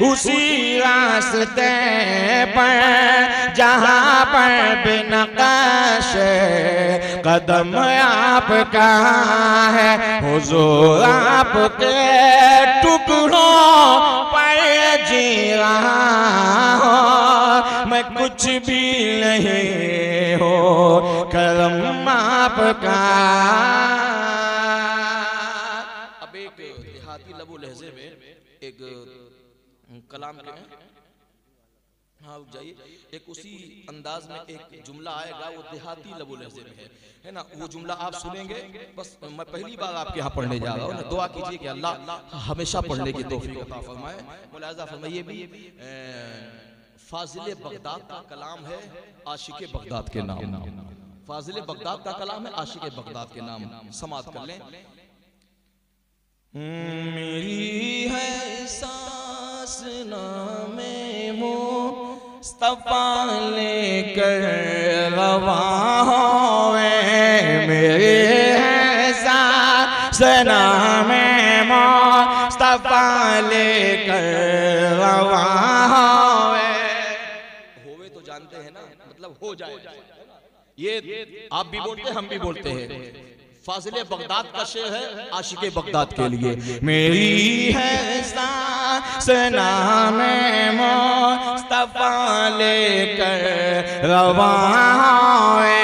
उसी रास्ते पर जहाँ पर बिनक़श कदम आपका है। हुजूर आपके टुकड़ों पर जी रहा हूँ मैं, कुछ भी नहीं हो करम आपका। अब एक देहाती लबो लहजे में एक कलाम के हाँ रुक जाइए, एक उसी अंदाज में एक जुमला आएगा, वो देहाती लबो लहजे में है ना। वो जुमला आप सुनेंगे, बस मैं पहली बार आपके यहाँ पढ़ने जा रहा हूँ ना। दुआ कीजिए कि अल्लाह हमेशा पढ़ने की तौफीक अता फरमाए। मुलाहिज़ा फरमाइए भी फाजिल बगदाद का कलाम है आशिक बगदाद के नाम। फाजिल बगदाद का कलाम है आशिक बगदाद के नाम। समात कर लें। मेरी है सांस नामे मुस्तफा लेकर रवा होवे, मेरे है सांस नामे मुस्तफा लेकर रवा होवे। होवे तो जानते हैं ना, मतलब हो जाए। ये आप भी बोलते हैं, हम भी बोलते हैं। फाजिल बगदाद का शेर है आशिके बगदाद के लिए। मेरी है सांस नामे मुस्तफा लेकर रवा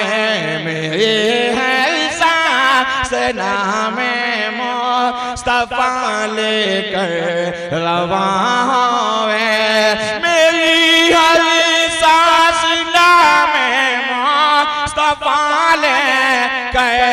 है, मेरी है सांस नामे मुस्तफा लेकर रवा है, मेरी हर सांस नामे मुस्तफा लेकर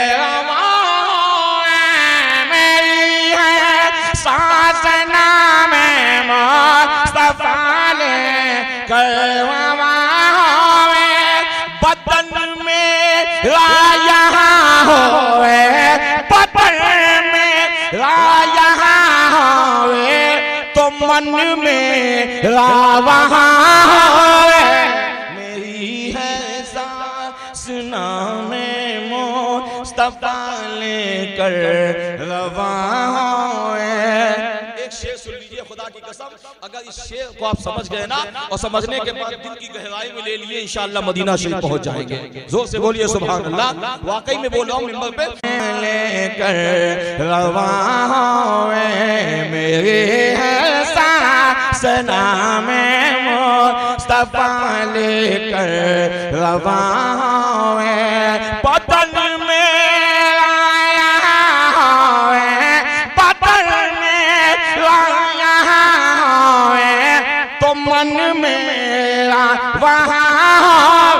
बदन में राया होवे, बदन में राया होवे तो मन में रावा होवे। मेरी है सांस नामे मुस्तफा लेकर रवा होवे। एक शेर सुन लीजिए खुदा की कसम, अगर इस शेर को आप समझ गए ना और समझने के बाद दिल की गहराई में ले लिए, इंशाअल्लाह मदीना शरीफ पहुंच जाएंगे। जोर से बोलिए सुभान अल्लाह। वाकई में बोल रहा हूं मिंबर पे। लेकर रवा होवे, मेरे है सांस नामे मुस्तफा लेकर रवा होवे, बदन में आया होवे, बदन में आया होवे तो मन में वहाँ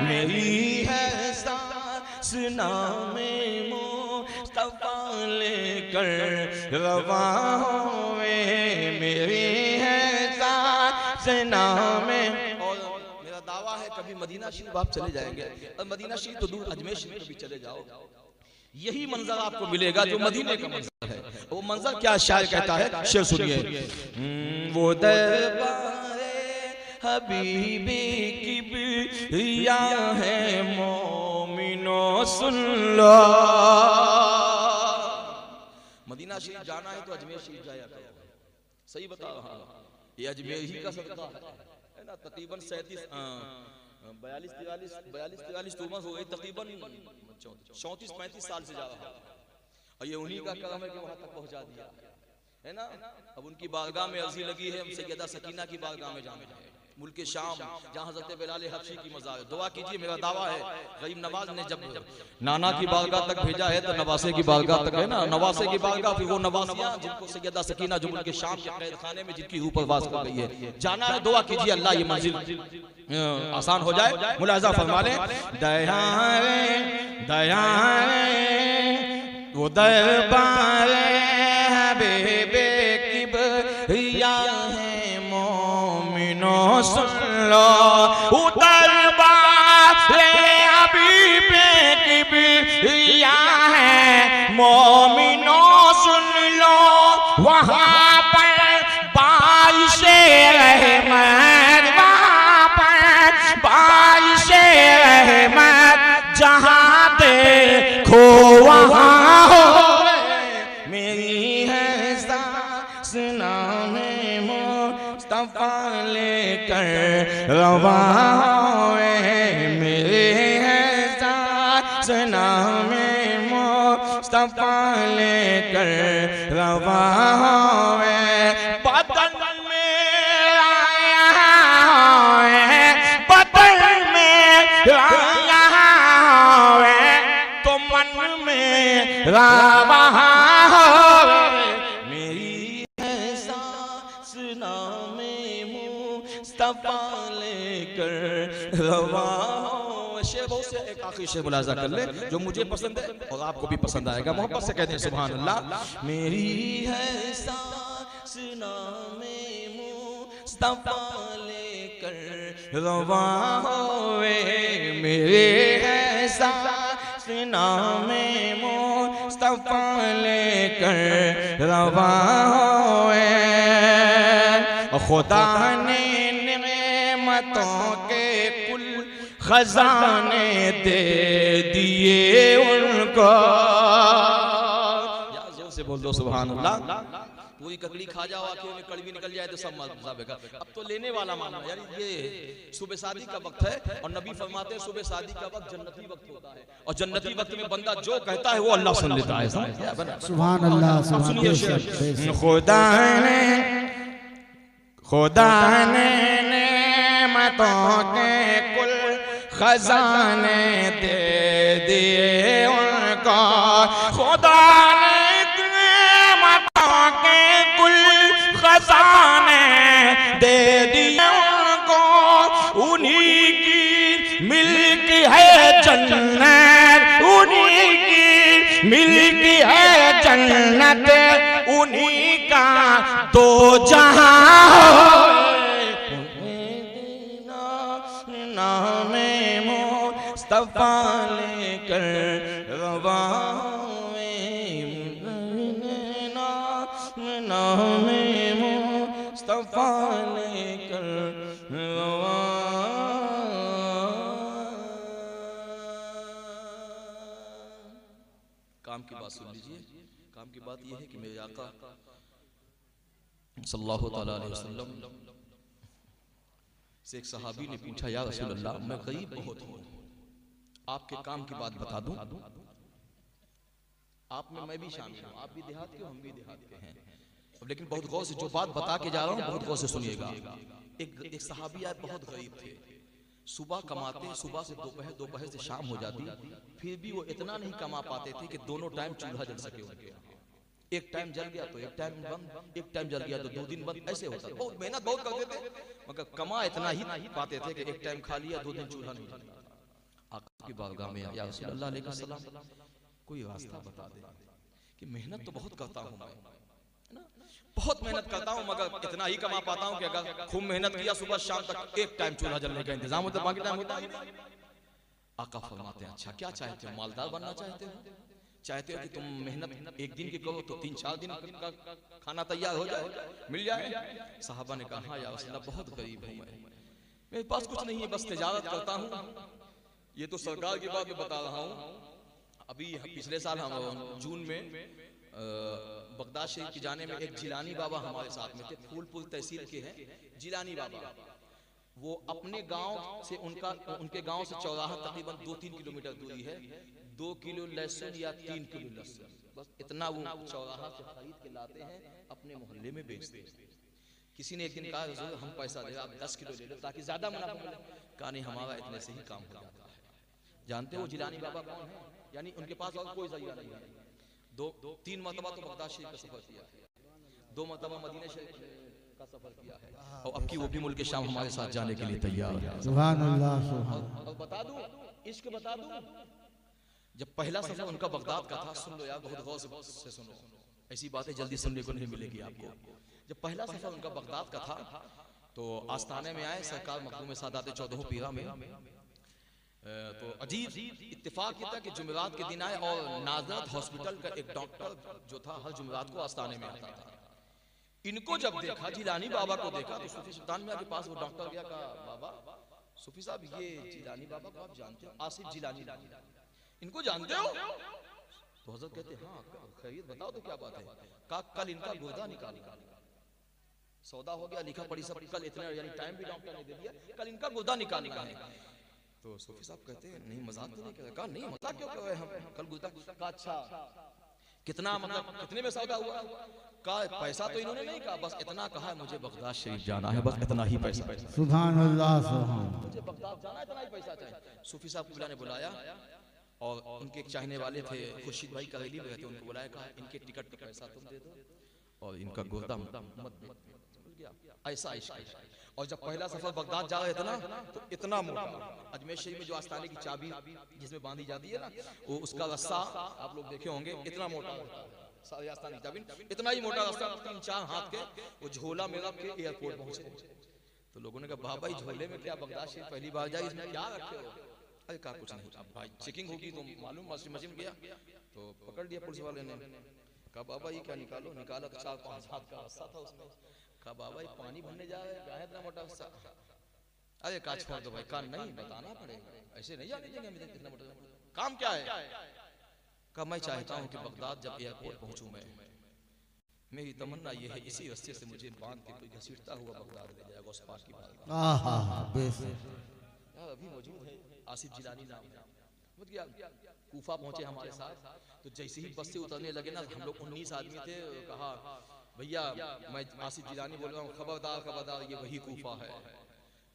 मेरी है सांस नामे मुस्तफा लेकर रवा होवे, मेरी है सांस नामे। और मेरा दावा है कभी मदीना शरीफ आप चले जाएंगे, और मदीना शरीफ तो दूर अजमेर शरीफ कभी चले जाओ, यही मंजर आपको मिलेगा जो मदीने का मंजर है। वो मंजर क्या शायर कहता है, शेर सुनिए। वो दरबारे हबीबी किबरिया है मोमिनो सुन लो। मदीना शरीफ जाना है तो अजमेर शरीफ जाया करो। सही बता रहा हूं, ये अजमेर ही का सदका है ना। तकरीबन 42-43 तुमस हो गई, तकरीबन 34-35 साल से जा रहा है, और ये उन्हीं का करम है कि वहां तक पहुंचा दिया है ना। अब उनकी बारगाह में अर्जी लगी है, सैयदा सकीना की बारगाह में जाना है, मुल्क शाम जहाँ हज़रत बिलाल हबशी की मज़ार। दुआ कीजिए, मेरा दावा है गरीब नवाज ने जब नाना की बारगाह तक भेजा है तो नवासे की बारगाह तक है ना। नवासे की बारगाह, फिर वो नवासियाँ जिनको सैयदा सकीना जो मुल्क शाम के कैद खाने में जिनकी रूह परवास कर गई है, जाना है। दुआ कीजिए अल्लाह ये मंजिल आसान हो जाए। मुलाहिज़ा फरमा लें। दया दया वो दरबार हबीबे किबरिया है मोमिनो सुन लो। वो दरबार हबीबे किबरिया है मोमिनो सुन लो। वहाँ पर बारिशे रहमत, वहाँ पर बारिशे रहमत, जहाँ देखो वहाँ हो। मेरी है सांस नामे मुस्तफा लेकर रवा हुए मेरे एहसास नामे मुस्तफा लेकर रवा हुए बदन में आया है बदन में आया है तो मन में रवा हुए मेरी एहसास नामे मुस्तफा लेकर रवा। शेरों से एक आखिरी शेर मुलाजा कर ले जो मुझे पसंद है और आपको भी पसंद आएगा, मोहब्बत से कहते हैं सुभान अल्लाह। मेरी है सांस नामे मुस्तफा लेकर रवा हुए मेरे है सांस नामे मुस्तफा लेकर रवा हुए। खुदा ने नेमतों के कुल खजाने दे दिए उनको। यार जोर से बोल दो सुभान अल्लाह। पूरी ककड़ी खा जाओ आखिर में कड़वी निकल जाए तो सब मजाबेगा। अब तो लेने वाला मानो यार, ये सुबह शादी का वक्त है और नबी फरमाते हैं सुबह शादी का वक्त जन्नती वक्त होता है और जन्नती वक्त में बंदा जो कहता है वो अल्लाह सुन लेता है। सुभान अल्लाह। सुनिए खुदा ने नेमतों के कुल खजाने दे दिए उनको। खुदा ने नेमतों के कुल खजाने दे दिए उनको। उन्हीं की मिल्क है जन्नत, उन्हीं की मिल्क है जन्नत, उन्हीं का दो जहां नामे मुस्तफा लेकर रवा नामे मुस्तफा लेकर रवा। काम की बात सुन लीजिए। काम की बात यह है कि मेरे आका सल्लल्लाहु अलैहि वसल्लम से एक सहाबी ने पूछा या रसूल अल्लाह मैं गरीब बहुत हूँ, आपके काम की बात बता दूं। आप में मैं भी शामिल हूँ, आप भी देहात के हो हम भी देहात के हैं, लेकिन बहुत गौर से जो बात बता के जा रहा हूँ बहुत गौर से सुनिएगा। एक सहाबी आए बहुत गरीब थे, सुबह कमाते सुबह से दोपहर, दोपहर से शाम हो जाती, फिर भी वो इतना नहीं कमा पाते थे कि दोनों टाइम चूल्हा जल सके उनके। एक टाइम जल गया तो एक टाइम बंद, एक टाइम जल गया तो 2 दिन बंद, ऐसे होता। बहुत मेहनत बहुत करते थे मगर कमा इतना ही पाते थे कि एक टाइम खा लिया 2 दिन चूल्हा नहीं जलता। आका की बारगाह में या रसूल अल्लाह अलैहि सलाम कोई रास्ता बता दे कि मेहनत तो बहुत करता हूँ मैं, है ना, बहुत मेहनत करता हूँ मगर इतना ही कमा पाता हूँ कि अगर खूब मेहनत किया सुबह शाम तक एक टाइम चूल्हा जलने का इंतजाम होता, बाकी टाइम होता ही नहीं। आका फरमाते हैं अच्छा क्या चाहते हो, मालदार बनना चाहते हो, चाहते हो कि तुम मेहनत एक दिन की करो तो 3-4 दिन का खाना तैयार हो जाए, मिल जाए। साहबा ने कहा या रसूल अल्लाह बहुत गरीब हूँ मैं, मेरे पास कुछ नहीं है, बस तिजारत करता हूँ। ये तो सरकार की बात मैं बता रहा हूँ। अभी पिछले साल हम जून में बगदाद शरीफ की जाने में एक जिलानी बाबा हमारे साथ में थे, फूलपुर तहसील के हैं जिलानी बाबा। वो अपने गांव से उनके गांव से चौराहा तकरीबन 2-3 किलोमीटर दूरी है। 2 किलो लहसुन या 3 किलो लहसुन, बस इतना वो चौराहा से खरीद के लाते हैं, अपने मोहल्ले में बेचते हैं। किसी ने एक दिन कहा हुजूर हम पैसा दे, आप 10 किलो ले लो ताकि ज्यादा मुनाफा मिले। कहा नहीं हमारा इतने से ही काम हो जाता है। जानते हो जिलानी बाबा कौन है? यानी उनके पास और कोई जरिया नहीं है। 2-3 मरतबा तो बगदाद शरीफ का सफर किया है, 2 मरतबा मदीना शरीफ का सफर किया है और अब की वो भी मुल्क शाम हमारे साथ जाने के लिए तैयार है। सुभान अल्लाह। और बता दूं इश्क बता दूं, जब पहला सफर उनका बगदाद का था, सुन लो यार बहुत गौर से सुनो, ऐसी बातें जल्दी सुनने को नहीं मिलेगी आपको। जब पहला सफर उनका बगदाद का था तो आस्थाने में आए सरकार मखदूम सादात 14 पीरा में। तो अजीब इत्तेफाक ये था कि जुमेरात के दिन आए और नाजरत हॉस्पिटल का एक डॉक्टर जो था हर जुमेरात को आस्थाने में आता था। इनको जब देखा, जिलानी बाबा को देखा, तो सूफी सुल्तान मियां के पास वो डॉक्टर गया, कहा बाबा सूफी साहब ये जिलानी बाबा को आप जानते हो, आसिफ जिलानी, इनको जानते हो? तो हजरत कहते हाँ खैरियत बताओ तो क्या बात है? कहा कल इनका गुर्दा निकाला। सौदा हो गया, लिखा पड़ी सब, कल इतने यानी टाइम भी डॉक्टर ने दे दिया, कल इनका गुर्दा निकालना है। तो सूफी साहब कहते हैं नहीं मजाक तो नहीं कर रहे। कहा नहीं मजाक क्यों कर रहे हम, कल गुर्दा। कहा अच्छा कितना, मतलब कितने में सौदा हुआ? कहा पैसा तो इन्होंने नहीं कहा, बस इतना कहा मुझे बगदाद शरीफ जाना है, बस इतना ही पैसा। सुभान अल्लाह, सुभान, मुझे बगदाद जाना है, इतना ही पैसा चाहिए। सूफी साहब को ने बुलाया और उनके एक चाहने वाले थे खुर्शीद भाई करेली में रहते, उनको बुलाया, कहा इनके टिकट का पैसा तुम दे दो और इनका गुर्दा मत दे। ऐसा इश्क। और जब पहला सफर बगदाद जा रहे थे ना, तो इतना मोटा अजमेर शरीफ में जो आस्ताने की चाबी जिसमें बांधी जाती है ना, वो उसका रस्सा आप लोग देखे होंगे, इतना मोटा होता है सारे आस्ताने की चाबी, इतना ही मोटा रस्सा 3-4 हाथ के, वो झोला में रख के एयरपोर्ट पहुंचे। तो लोगों ने कहा बाबा झोले में क्या, बगदाद शरीफ पहली बार जाए, इसमें क्या रखे हो? अरे कहा कुछ नहीं, अब भाई चेकिंग होगी तो मालूम, मशीन गया तो पकड़ लिया पुलिस वाले ने। कहा बाबा ये क्या निकालो? निकाला तो 4-5 हाथ का रस्सा था उसमें। कहा बाबा ये पानी भरने जा रहे हैं, इतना मोटा रस्सा? अरे कहा छोड़ दो भाई, काम नहीं बताना पड़ेगा, ऐसे नहीं जाने देंगे हम इतना मोटा। काम क्या है? कहा मैं चाहता हूँ कि बगदाद जब एयरपोर्ट पहुंचूं मैं, मेरी तमन्ना ये है इसी रस्ते से मुझे बांध के कोई घसीटता हुआ बगदाद ले जाएगा उस पार की बात। यार अभी मौजूद है आसिफ जिलानी नाम, समझ गया? कूफा पहुंचे हमारे साथ, तो जैसे ही बस से उतरने लगे ना, हम लोग 19 आदमी थे, कहा भैया मैं आसिफ जिलानी बोल रहा हूँ, खबरदार खबरदार ये वही कूफा है,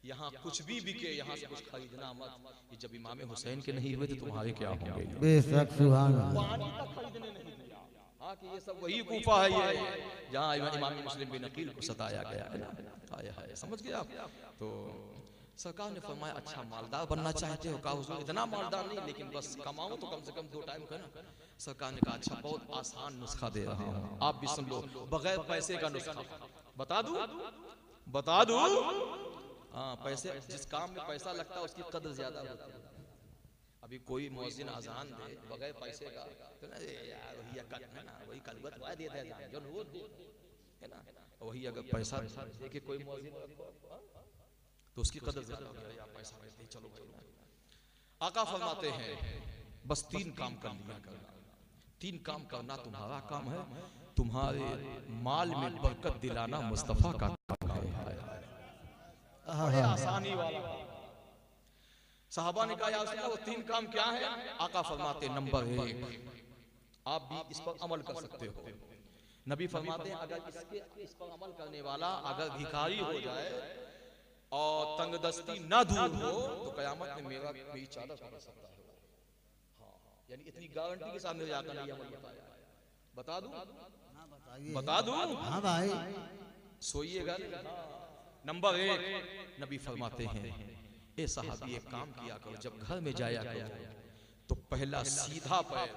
यहाँ कुछ भी बिके, यहाँ से कुछ खरीदना मत। ये जब इमाम हुसैन के नहीं हुए तो तुम्हारे क्या होंगे? बेशक, सुभान अल्लाह। पानी तक खरीदने नहीं दिया। हाँ कि ये सब वही कूफा है, ये जहाँ इमाम मुस्लिम बिन अकील को सताया गया है ना, आया है, समझ गए आप? तो सरकार ने फरमाया अच्छा मालदार बनना चाहते हो? कहा हुजूर इतना मालदार नहीं, लेकिन बस कमाऊं तो कम से कम 2 टाइम का ना। सरकार ने कहा अच्छा बहुत आसान नुस्खा दे रहा हूं, आप भी सुन लो, बगैर पैसे का नुस्खा। बता दूं? हाँ, पैसे, जिस काम में पैसा लगता है उसकी कदर ज्यादा होती है। अभी कोई मुअज्जिन अजान दे बगैर पैसे का, तो ना यार वही है ना, वही कलबत वाला देता है जो वो है ना, वही अगर पैसा देके कोई मुअज्जिन तो उसकी कदर ज्यादा हो गया, पैसा दे चलो भाई। आका फरमाते हैं बस 3 काम कर लिया करना, 3 काम करना तुम्हारा काम है, तुम्हारे माल में बरकत दिलाना मुस्तफा का काम है। बड़े आसानी वाला। साहबा ने कहा यार वो 3 काम क्या है? आका फरमाते नंबर 1 आप भी इस पर अमल कर सकते हो। नबी फरमाते हैं अगर इस पर अमल करने वाला अगर भिखारी हो जाए और तंगदस्ती ना दूर हो तो कयामत में मेरी चादर पकड़ सकता है। हाँ, यानी इतनी गारंटी के साथ मेरे आका ने अमल बताया। बता दूं? हाँ भाई, सोइएगा। नंबर 1 नबी फरमाते हैं ए साहबी एक काम किया करो, जब घर में जाया करो तो पहला सीधा पैर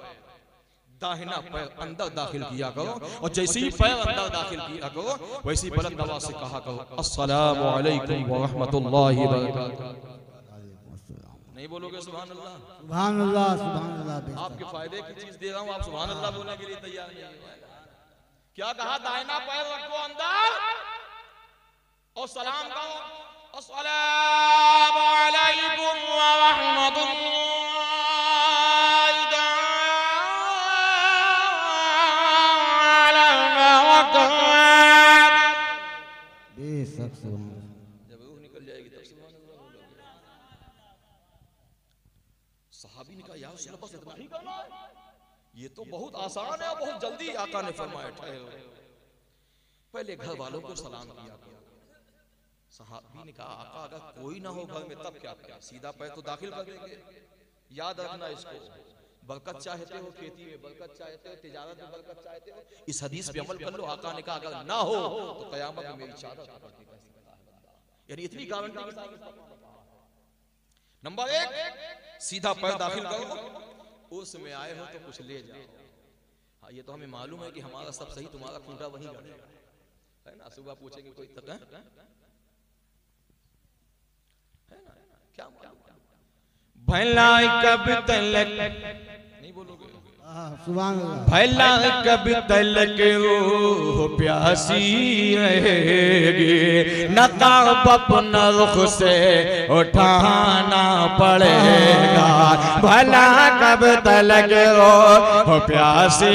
दाहिना पैर अंदर दाखिल किया करो, और जैसे ही पैर अंदर दाखिल किया करो वैसी बुलंद आवाज से कहा करो अस्सलामु अलैकुम व रहमतुल्लाहि व बरकातहू। नहीं बोलोगे सुभान अल्लाह? सुभान अल्लाह, सुभान अल्लाह। आपके फायदे की चीज दे रहा हूँ, आप सुभान अल्लाह बोलने के लिए तैयार नहीं है। क्या कहा? दाहिना पैर रखो अंदर और सलाम करो अस्सलामु अलैकुम व रहमतुल्लाहि जब रूह निकल जाएगी तब सुभान अल्लाह बोलोगे। सहाबी ने कहा यार बस इतना ही करना है, ये तो बहुत आसान है और बहुत जल्दी। आका ने फरमाया ठहरो, पहले घर वालों को सलाम किया करो। सहाबी ने कहा आका अगर कोई ना हो घर में तब क्या करें? सीधा पैर तो दाखिल कर देंगे। याद रखना इसको, बरकत चाहते हो खेती में, बरकत चाहते हो तिजारत में, बरकत चाहते हो इस हदीस पे अमल कर लो। आका ने कहा अगर ना हो तो कयामत में मेरी चादर पकड़ के कह सकता है, यानी इतनी गारंटी के साथ। नंबर 1 सीधा पैर दाखिल करो, उसमें आए हो तो कुछ ले जाओ। हाँ ये तो हमें मालूम है कि हमारा सब सही, तुम्हारा खूंटा वहीं गड़ेगा, है ना। सुबह पूछेंगे कोई तक है ना, क्या भला कब तलक नहीं बोलोगे? सुभान अल्लाह। भला कब तलक रूह प्यासी रहेगी, नकाब अपना रुख से उठाना पड़ेगा, भला कब तलक हो प्यासे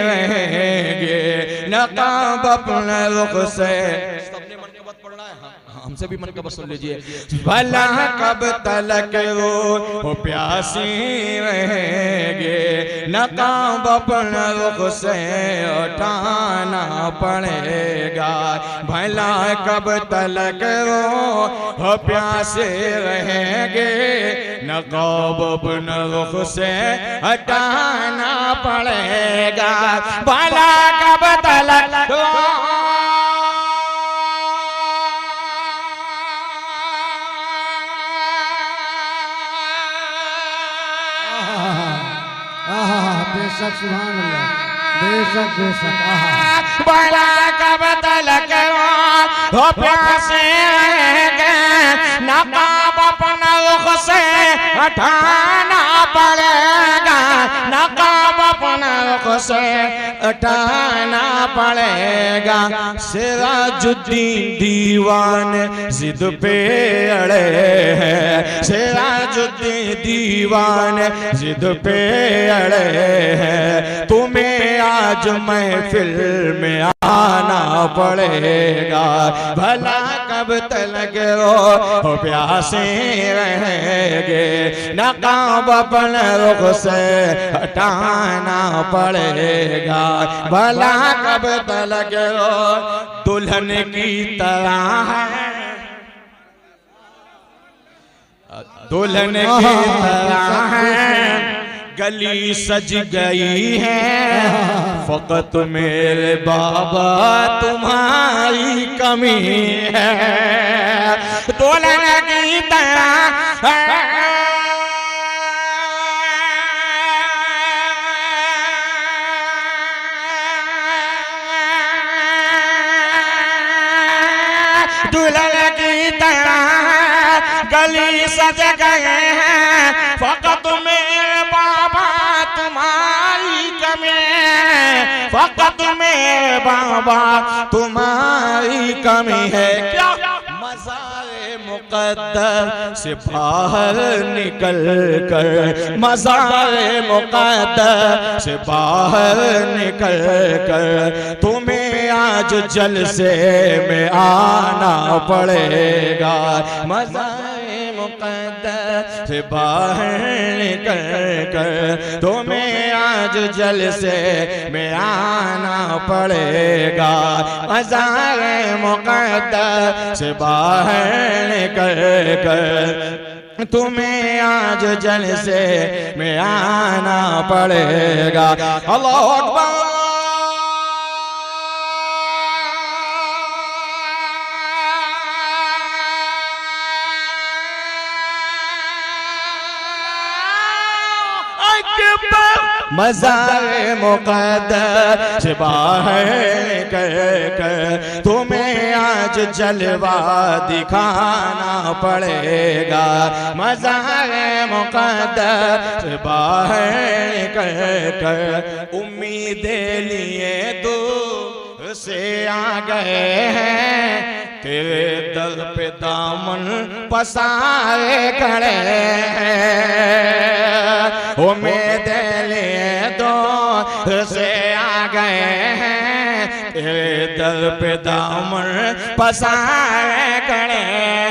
रहेंगे, नकाब अपना रुख से। सबने मन का बात पढ़ना है, हमसे भी मन का बात सुन लीजिए। भला कब तलक हो प्यासी रहेंगे, नकाब अपना रुख से उठाना पड़ेगा, भला कब तलक हो प्यासे रहेंगे, नकाब अपना रुख से हटाना पड़ेगा, भला कब तलक बेशक सुभान अल्लाह, बेशक बेशक। भला कब तलक हो प्यासे रहेंगे, नकाब अपना रुख से हटाना पड़ेगा, नकाब अपना रुख से हटाना पड़ेगा। सिराजुद्दीन दीवान जिद पे अड़े हैं, सिराजुद्दीन दीवान जिद पे अड़े हैं, तुम्हें आज महफिल में आना पड़ेगा, भला कब तलक हो प्यासे रहेंगे, नकाब अपने रुख से हटाना पड़ेगा, भला कब तलक हो। दुल्हन की तरह है, दुल्हन की तरह है, गली सज गई है, फकत मेरे बाबा तुम्हारी कमी है, दुल्हन की तरह दुल्हन की तरह गली सज गए हैं, फकत मेरे बाबा तुम्हारी कमी, फकत मेरे बाबा तुम्हारी कमी है। क्या मज़ारे मुक़द्दर से बाहर निकल कर, मज़ारे मुक़द्दर से बाहर निकल कर, तुम्हें आज जलसे में आना पड़ेगा, मज़ारे मुक़द्दर से बाहर निकल कर, तुम्हें आज जलसे में आना पड़ेगा, मज़ारे मुक़द्दस से बाहर निकल कर, तुम्हें आज जलसे में आना पड़ेगा। अल्लाहू अकबर। मज़ारे मुक़द्दस से बाहर निकल कर, तुम्हें आज जलवा दिखाना पड़ेगा, मज़ारे मुक़द्दस से बाहर निकल कर, उम्मीदें लिए दूर से आ गए हैं, तेरे दर पे दामन पसारे खड़े हैं, उम्मीदें लिए दूर से आ गए हैं, तेरे दर पे दामन पसारे खड़े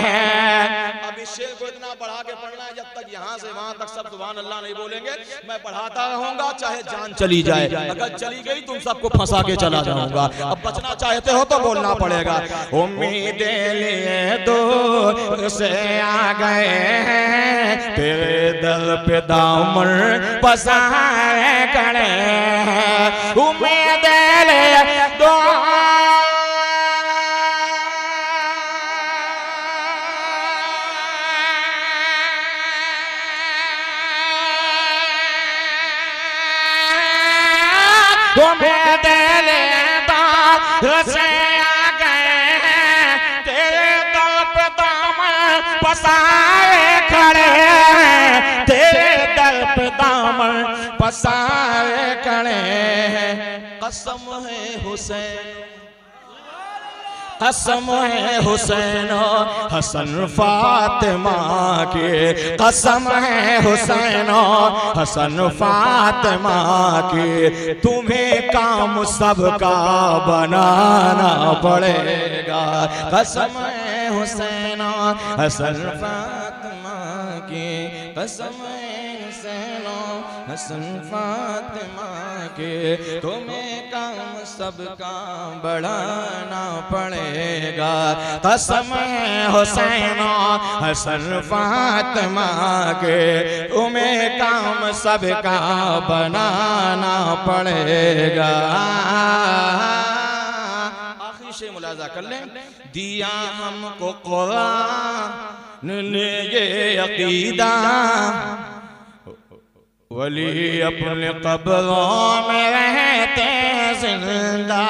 हैं। अब इस शेर को इतना बढ़ा के पढ़ना है, जब तक यहाँ से वहाँ तक सब सुभान अल्लाह नहीं बोलेंगे, मैं पढ़ाता रहूंगा चाहे जान चली जाए, अगर चली गई तुम सबको फंसा के चला जाऊंगा। अब बचना चाहते हो तो बोलना पड़ेगा। उम्मीदें लिए दूर से आ गए हैं, तेरे दर पे दामन पसारे खड़े हैं, उम्मीदें लिए दूर से आ गए हैं, तेरे दर पे दामन पसारे खड़े हैं, तेरे दर पे दामन पसारे खड़े हैं। कसम है हुसैन, कसम है हुसैन हसन फातिमा की, कसम है हुसैन हसन फातिमा की, तुम्हें काम सबका बनाना पड़ेगा। कसम है हुसैन हसन फातिमा की, कसम है हुसैन हसन फातिमा के, तुम्हें काम सबका बढ़ाना पड़ेगा। कसम है हुसैन हसन फातिमा के, तुम्हें काम सबका बनाना पड़ेगा। आखिरी शेर मुलाजा कर लें। दिया हमको कुरान ने ये अकीदा, वली अपने कब्रों में रहते जिंदा।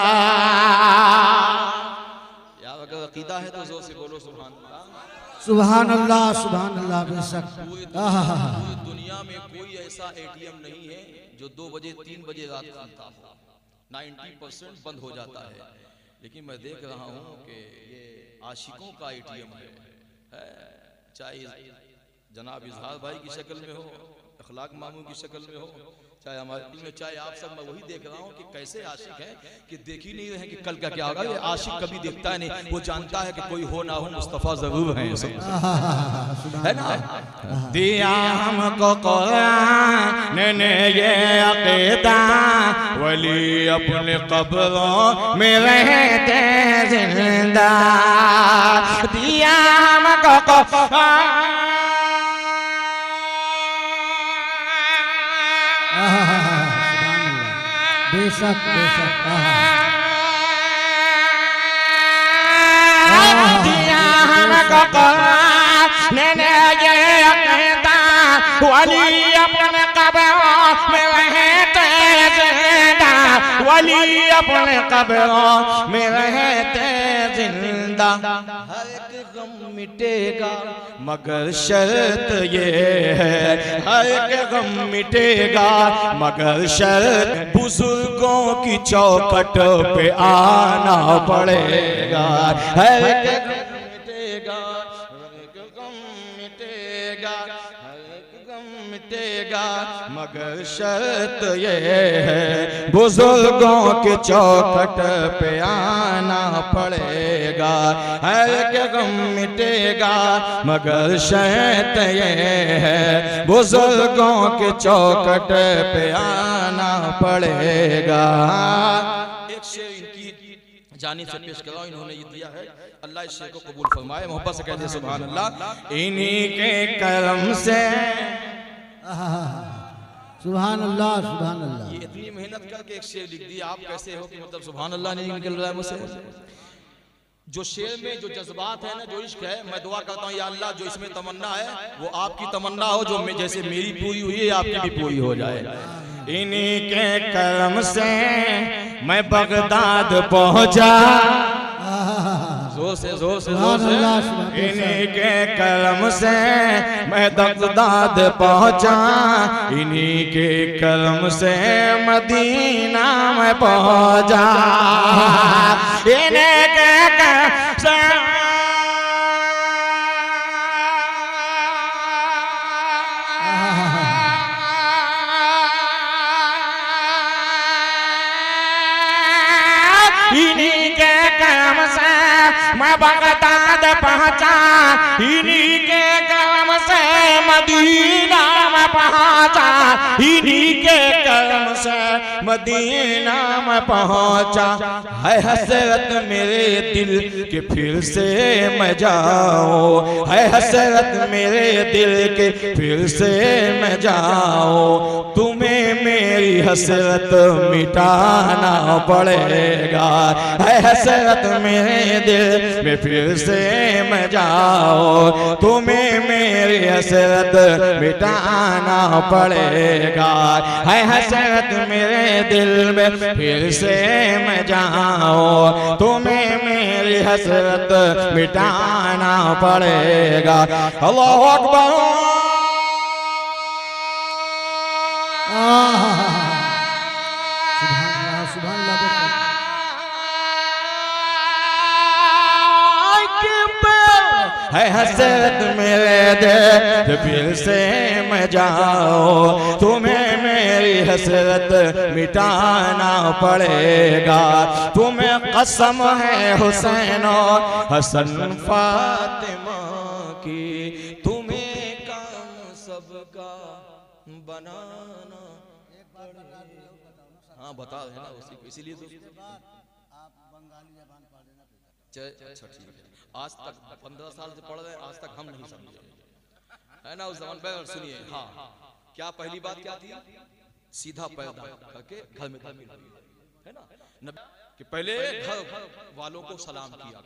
यार अगर अकीदा है तो जोर से बोलो सुभान अल्लाह। सुभान अल्लाह, सुभान अल्लाह। बेशक पूरी दुनिया में कोई ऐसा एटीएम नहीं है जो 2 बजे 3 बजे रात खुलता हो, 90% बंद हो जाता है। लेकिन मैं देख रहा हूँ कि ये आशिकों का एटीएम है, चाहे जनाब इजहार भाई की शक्ल में हो, अखलाक मामू की शक्ल में हो, चाहे हमारे दिल में, चाहे आप सब। मैं वही देख रहा हूँ कि कैसे आशिक है कि देख ही नहीं रहे कि कल का क्या होगा। ये आशिक कभी देखता है नहीं, वो जानता है कि कोई हो ना हो मुस्तफ़ा जरूर है, है ना। दिया हमको कुरान ने ये अकीदा, वली अपने कब्रों में रहते जिंदा। दिया हमको कुरान, बेशक बेशक। दिया हमको कुरान ने ये अकीदा, वली अपने कब्रों में रहते जिंदा, वली अपने कब्रों में रहते जिंदा। हर एक गम मिटेगा मगर शर्त ये है, हर एक गम मिटेगा मगर शर्त, बुजुर्गों की चौखट पे आना पड़ेगा। हर एक गम मिटेगा, हर एक गम मिटेगा, हर एक गम मिटेगा मगर शर्त ये है, बुजुर्गों के चौखट पे आना पड़ेगा। हर एक गम मिटेगा मगर शर्त ये है, बुजुर्गों के चौखट पे आना पड़ेगा। एक शेर इनकी जानिब से पेश कराओ, इन्होंने ये दिया है, अल्लाह इस शेर को कबूल फरमाए। मोहब्बत से कहते हैं सुभान अल्लाह। इन्हीं के करम से, सुभान अल्लाह, सुभान अल्लाह। ये इतनी मेहनत करके एक शेर लिख दिया, आप कैसे हो कि मतलब सुभान अल्लाह नहीं निकल रहा है मुझसे। जो शेर में जो जज्बात है ना, जो इश्क है, मैं दुआ करता हूँ या अल्लाह जो इसमें तमन्ना है वो आपकी तमन्ना हो, जो जैसे मेरी पूरी हुई है आपकी भी पूरी हो जाए। इन्हीं के करम से मैं बगदाद पहुंचा, जोर से जोर से सुभान जोर से। अल्लाह, सुभान इन्हीं के करम से मैं बगदाद पहुंचा, इन्हीं के करम से मदीना में पहुंचा। इन्हीं के करम से इन्हीं के करम से मैं बगदाद पहुंचा, इन्हीं के करम से मदीना में पहुंचा, इन्हीं के करम से मदीना में पहुंचा। है हसरत मेरे दिल के फिर से मैं जाऊं, है हसरत मेरे दिल के फिर से मैं जाऊं, तुम्हें मेरी हसरत मिटाना पड़ेगा। है हसरत मेरे दिल में फिर से मैं जाऊं, तुम्हें मेरी हसरत मिटाना पड़ेगा। है हसरत मेरे दिल में फिर से मैं जाऊं, तुम्हें मेरी हसरत मिटाना पड़ेगा। अल्लाहु अकबर। सुभान अल्लाह, सुभान अल्लाह। है हसरत मेरे दे फिर से मैं जाओ, तुम्हें मेरी हसरत मिटाना पड़ेगा। तुम्हें कसम है हुसैन और हसन फातिमा की, तुम्हें काम सबका बनाना। हाँ बता रहे ना उसी को, इसीलिए तो आप बंगाली जबान पढ़ लेना। अच्छा ठीक है। आज तक 15 साल से पढ़ रहे हैं, आज तक हम नहीं समझे, है ना उस जमाने में। सुनिए, हाँ क्या पहली बात क्या थी? सीधा पैदा करके घर में दाखिल हुई, है ना। कि पहले घर वालों को सलाम किया।